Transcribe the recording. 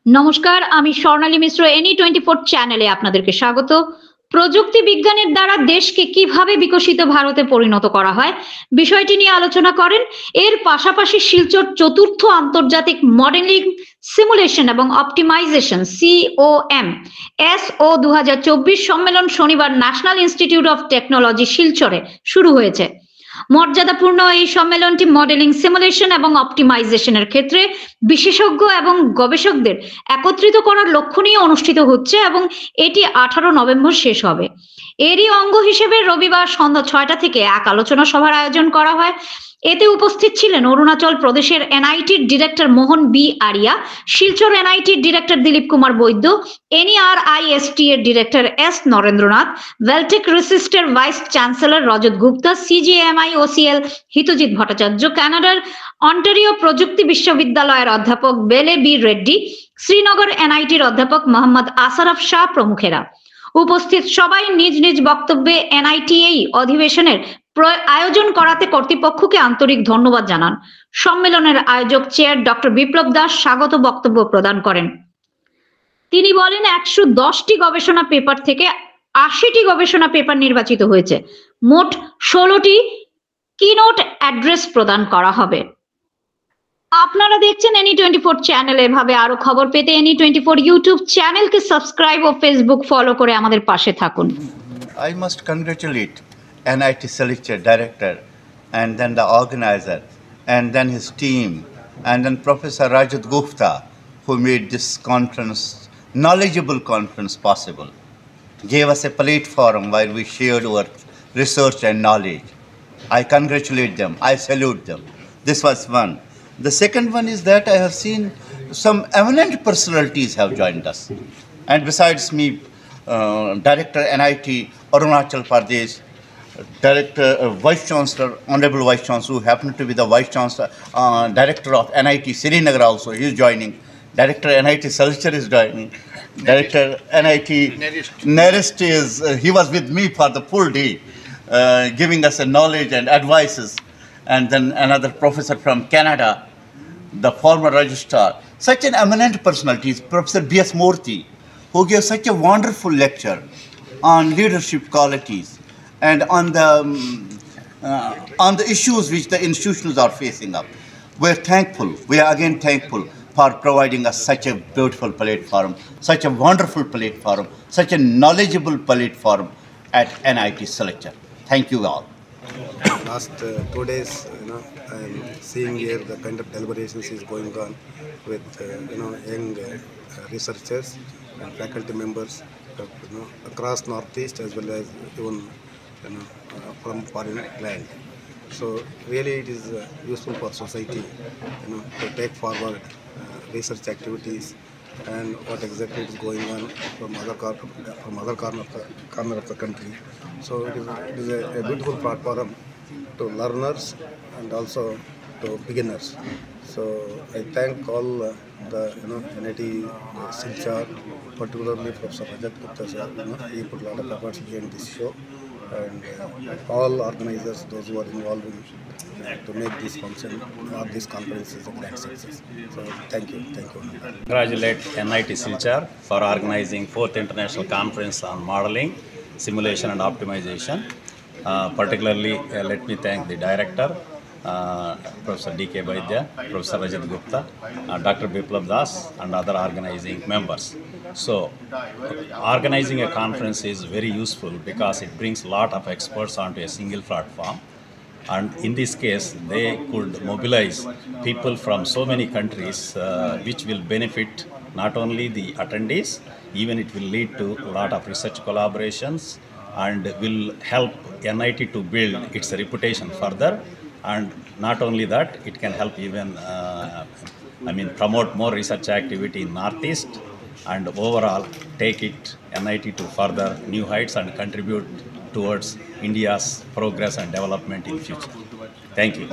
নমস্কার, আমি স্বর্ণালী মিশ্র এনি 24 চ্যানেলে আপনাদেরকে স্বাগত। প্রযুক্তি বিজ্ঞানের দ্বারা দেশকে কিভাবে বিকশিত ভারতে পরিণত করা হয় বিষয়টি নিয়ে আলোচনা করেন। এর পাশাপাশি শিলচর চতুর্থ আন্তর্জাতিক মডেলিং সিমুলেশন এবং অপটিমাইজেশন COM SO 2024 সম্মেলন শনিবার ন্যাশনাল ইনস্টিটিউট অফ টেকনোলজি শিলচরে শুরু হয়েছে। মর্যাদাপূর্ণ এই সম্মেলনটি মডেলিং সিমুলেশন এবং অপটিমাইজেশনের ক্ষেত্রে বিশেষজ্ঞ এবং গবেষকদের একত্রিত করার লক্ষ্য নিয়ে অনুষ্ঠিত হচ্ছে এবং এটি 18 নভেম্বর শেষ হবে। এরই অঙ্গ হিসেবে রবিবার সন্ধ্যা 6টা থেকে এক আলোচনা সভার আয়োজন করা হয়। এতে উপস্থিত ছিলেন অরুণাচল প্রদেশের এনআইটির ডিরেক্টর মোহন বি আরিয়া, শিলচর এনআইটির ডিরেক্টর দিলীপ কুমার বৈদ্য, NERIST এর ডিরেক্টর S নরেন্দ্রনাথ, ভেলটেক রিসিস্টের vice chancellor Rajat Gupta, CGMI OCL Hitajit Bhattacharya, কানাডার অন্টারিও প্রযুক্তি বিশ্ববিদ্যালয়ের অধ্যাপক বেলে বি রেড্ডি, শ্রীনগর এনআইটির অধ্যাপক মোহাম্মদ আসারফ শাহ প্রমুখেরা। উপস্থিত সবাই নিজ নিজ বক্তব্যে এনআইটি এই অধিবেশনের আয়োজন করাতে কর্তৃপক্ষকে আন্তরিক ধন্যবাদ জানান। সম্মেলনের আয়োজক চেয়ার ডক্টর বিপ্লব দাস স্বাগত বক্তব্য প্রদান করেন। তিনি বলেন 110টি গবেষণা পেপার থেকে 80টি গবেষণা পেপার নির্বাচিত হয়েছে। মোট 16টি কিনোট অ্যাড্রেস প্রদান করা হবে। আপনারা দেখছেন এনি 24 চ্যানেল। এভাবে আরো খবর পেতে এনি 24 ইউটিউব চ্যানেলকে সাবস্ক্রাইব ও ফেসবুক ফলো করে আমাদের পাশে থাকুন। I must congratulate NIT Silchar director and then the organizer and then his team and then Professor Rajat Gupta who made this conference, knowledgeable conference possible. Gave us a platform where we shared our research and knowledge. I congratulate them. I salute them. This was one. The second one is that I have seen some eminent personalities have joined us. And besides me, Director NIT Arunachal Pradesh, Director Vice Chancellor, Honorable Vice Chancellor, who happened to be the Vice Chancellor, Director of NIT Srinagar also, he is joining. Director NIT Silchar is joining. Director NIT NERIST is, he was with me for the full day, giving us a knowledge and advices. And then another professor from Canada, the former registrar, such an eminent personality, Professor B.S. Murthy, who gave such a wonderful lecture on leadership qualities and on the issues which the institutions are facing up. We're thankful, we are again thankful for providing us such a beautiful platform, such a wonderful platform, such a knowledgeable platform at NIT Silchar. Thank you all. Last 2 days, I'm seeing here the kind of deliberations is going on with young researchers and faculty members across Northeast as well as even from foreign land. So really it is useful for society to take forward research activities and what exactly is going on from other corner of the country. So it is a beautiful platform to learners and also to beginners. So I thank all the NIT Silchar, particularly Professor Rajat Gupta sir. He put a lot of efforts behind this show, and all organizers, those who are involved in to make this function or this conference is a grand success. So thank you. Congratulate NIT Silchar for organizing 4th International Conference on Modeling, Simulation and Optimization. Particularly, let me thank the director, Professor D.K. Vaidya, Professor Rajat Gupta, Dr. Biplab Das and other organizing members. So, organizing a conference is very useful because it brings a lot of experts onto a single platform. And in this case, they could mobilize people from so many countries, which will benefit not only the attendees, even it will lead to a lot of research collaborations and will help NIT to build its reputation further. And not only that, it can help even, promote more research activity in Northeast and overall take it NIT to further new heights and contribute towards India's progress and development in future. Thank you.